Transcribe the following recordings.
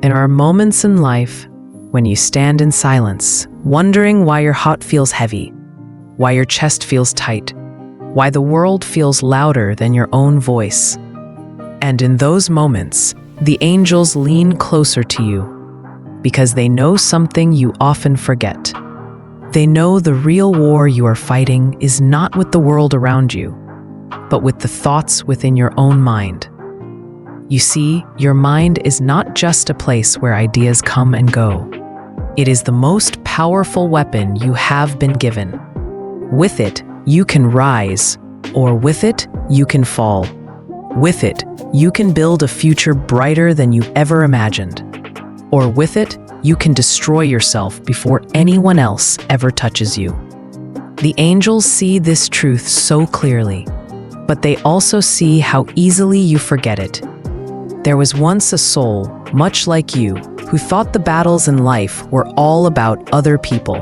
There are moments in life when you stand in silence, wondering why your heart feels heavy, why your chest feels tight, why the world feels louder than your own voice. And in those moments, the angels lean closer to you because they know something you often forget. They know the real war you are fighting is not with the world around you, but with the thoughts within your own mind. You see, your mind is not just a place where ideas come and go. It is the most powerful weapon you have been given. With it, you can rise, or with it, you can fall. With it, you can build a future brighter than you ever imagined. Or with it, you can destroy yourself before anyone else ever touches you. The angels see this truth so clearly, but they also see how easily you forget it. There was once a soul, much like you, who thought the battles in life were all about other people.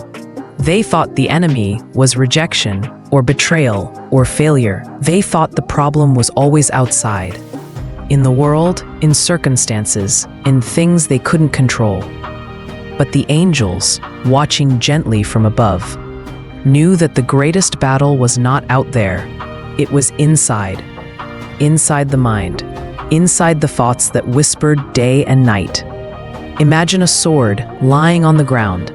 They thought the enemy was rejection, or betrayal, or failure. They thought the problem was always outside. In the world, in circumstances, in things they couldn't control. But the angels, watching gently from above, knew that the greatest battle was not out there. It was inside. Inside the mind. Inside the thoughts that whispered day and night. Imagine a sword lying on the ground.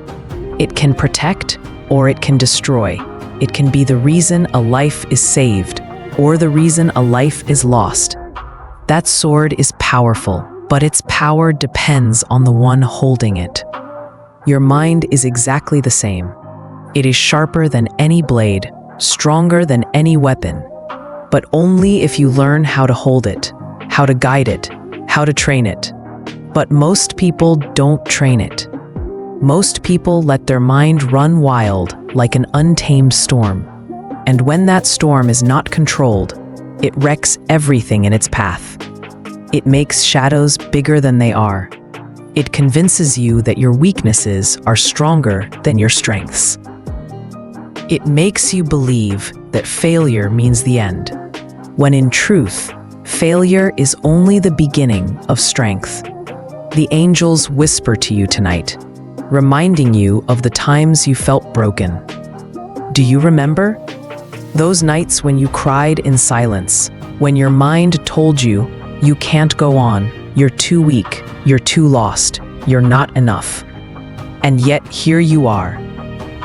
It can protect or it can destroy. It can be the reason a life is saved or the reason a life is lost. That sword is powerful, but its power depends on the one holding it. Your mind is exactly the same. It is sharper than any blade, stronger than any weapon, but only if you learn how to hold it, how to guide it, how to train it. But most people don't train it. Most people let their mind run wild like an untamed storm. And when that storm is not controlled, it wrecks everything in its path. It makes shadows bigger than they are. It convinces you that your weaknesses are stronger than your strengths. It makes you believe that failure means the end, when in truth, failure is only the beginning of strength. The angels whisper to you tonight, reminding you of the times you felt broken. Do you remember? Those nights when you cried in silence, when your mind told you, you can't go on, you're too weak, you're too lost, you're not enough. And yet here you are.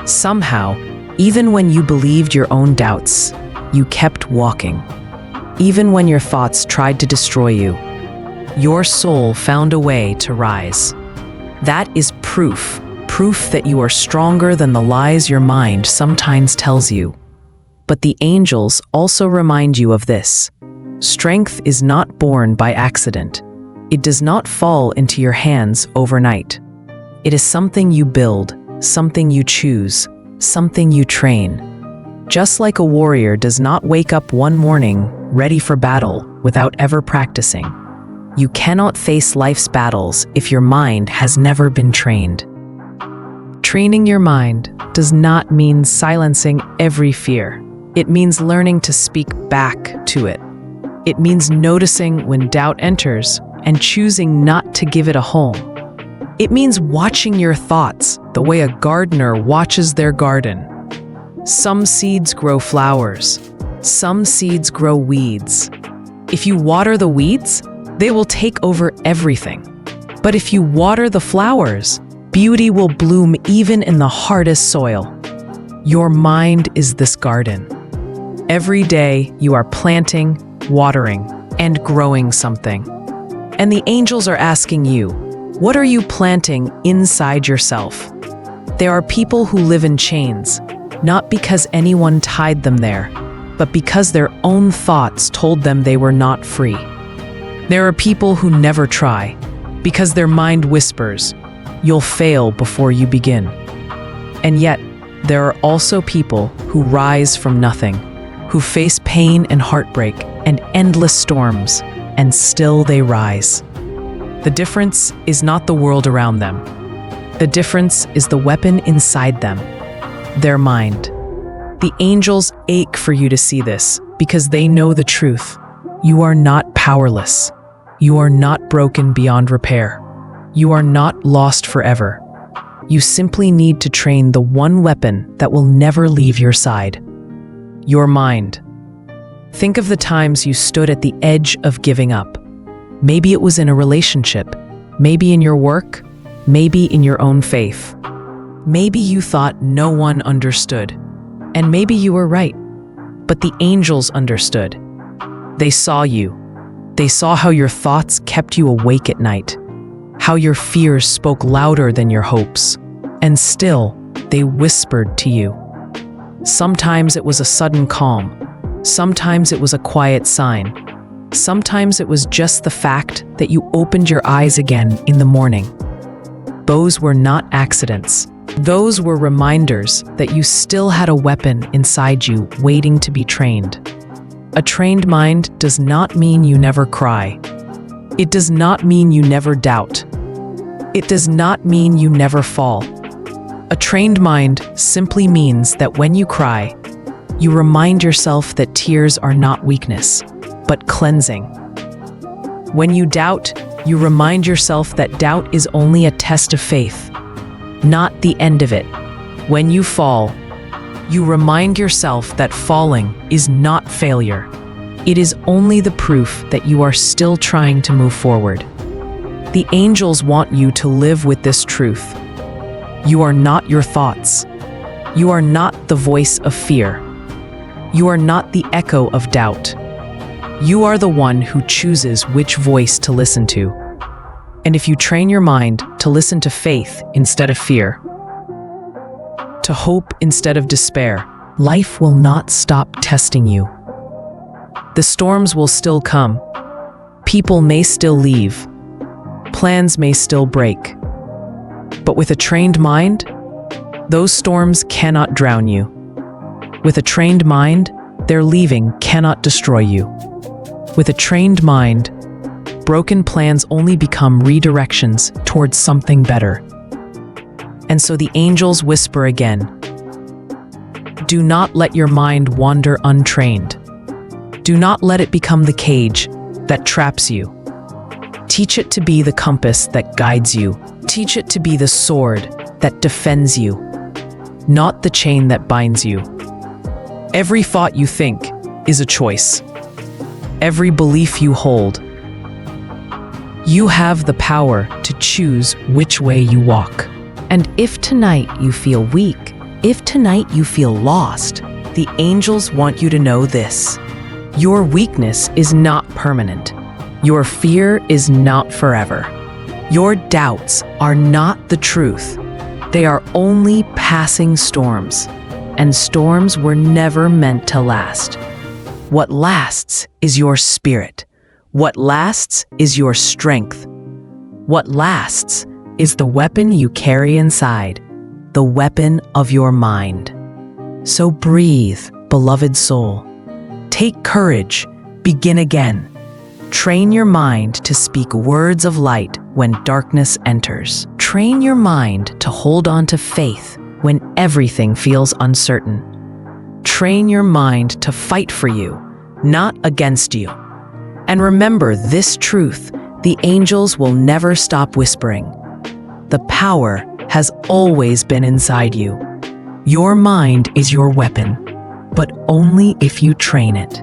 Somehow, even when you believed your own doubts, you kept walking. Even when your thoughts tried to destroy you, your soul found a way to rise. That is proof that you are stronger than the lies your mind sometimes tells you. But the angels also remind you of this. Strength is not born by accident. It does not fall into your hands overnight. It is something you build, something you choose, something you train. Just like a warrior does not wake up one morning ready for battle without ever practicing. You cannot face life's battles if your mind has never been trained. Training your mind does not mean silencing every fear. It means learning to speak back to it. It means noticing when doubt enters and choosing not to give it a home. It means watching your thoughts the way a gardener watches their garden. Some seeds grow flowers. Some seeds grow weeds. If you water the weeds, they will take over everything. But if you water the flowers, beauty will bloom even in the hardest soil. Your mind is this garden. Every day you are planting, watering, and growing something. And the angels are asking you, what are you planting inside yourself? There are people who live in chains, not because anyone tied them there, but because their own thoughts told them they were not free. There are people who never try, because their mind whispers, you'll fail before you begin. And yet, there are also people who rise from nothing, who face pain and heartbreak and endless storms, and still they rise. The difference is not the world around them. The difference is the weapon inside them, their mind. The angels ache for you to see this because they know the truth. You are not powerless. You are not broken beyond repair. You are not lost forever. You simply need to train the one weapon that will never leave your side: your mind. Think of the times you stood at the edge of giving up. Maybe it was in a relationship, maybe in your work, maybe in your own faith. Maybe you thought no one understood, and maybe you were right. But the angels understood. They saw you. They saw how your thoughts kept you awake at night, how your fears spoke louder than your hopes, and still they whispered to you. Sometimes it was a sudden calm. Sometimes it was a quiet sign. Sometimes it was just the fact that you opened your eyes again in the morning. Those were not accidents. Those were reminders that you still had a weapon inside you waiting to be trained. A trained mind does not mean you never cry. It does not mean you never doubt. It does not mean you never fall. A trained mind simply means that when you cry, you remind yourself that tears are not weakness, but cleansing. When you doubt, you remind yourself that doubt is only a test of faith, not the end of it. When you fall, you remind yourself that falling is not failure. It is only the proof that you are still trying to move forward. The angels want you to live with this truth. You are not your thoughts. You are not the voice of fear. You are not the echo of doubt. You are the one who chooses which voice to listen to. And if you train your mind to listen to faith instead of fear, to hope instead of despair, life will not stop testing you. The storms will still come. People may still leave. Plans may still break. But with a trained mind, those storms cannot drown you. With a trained mind, their leaving cannot destroy you. With a trained mind, broken plans only become redirections towards something better. And so the angels whisper again, do not let your mind wander untrained. Do not let it become the cage that traps you. Teach it to be the compass that guides you. Teach it to be the sword that defends you, not the chain that binds you. Every thought you think is a choice. Every belief you hold. You have the power to choose which way you walk. And if tonight you feel weak, if tonight you feel lost, the angels want you to know this. Your weakness is not permanent. Your fear is not forever. Your doubts are not the truth. They are only passing storms, and storms were never meant to last. What lasts is your spirit. What lasts is your strength. What lasts is the weapon you carry inside, the weapon of your mind. So breathe, beloved soul. Take courage, begin again. Train your mind to speak words of light when darkness enters. Train your mind to hold on to faith when everything feels uncertain. Train your mind to fight for you, not against you. And remember this truth, the angels will never stop whispering. The power has always been inside you. Your mind is your weapon, but only if you train it.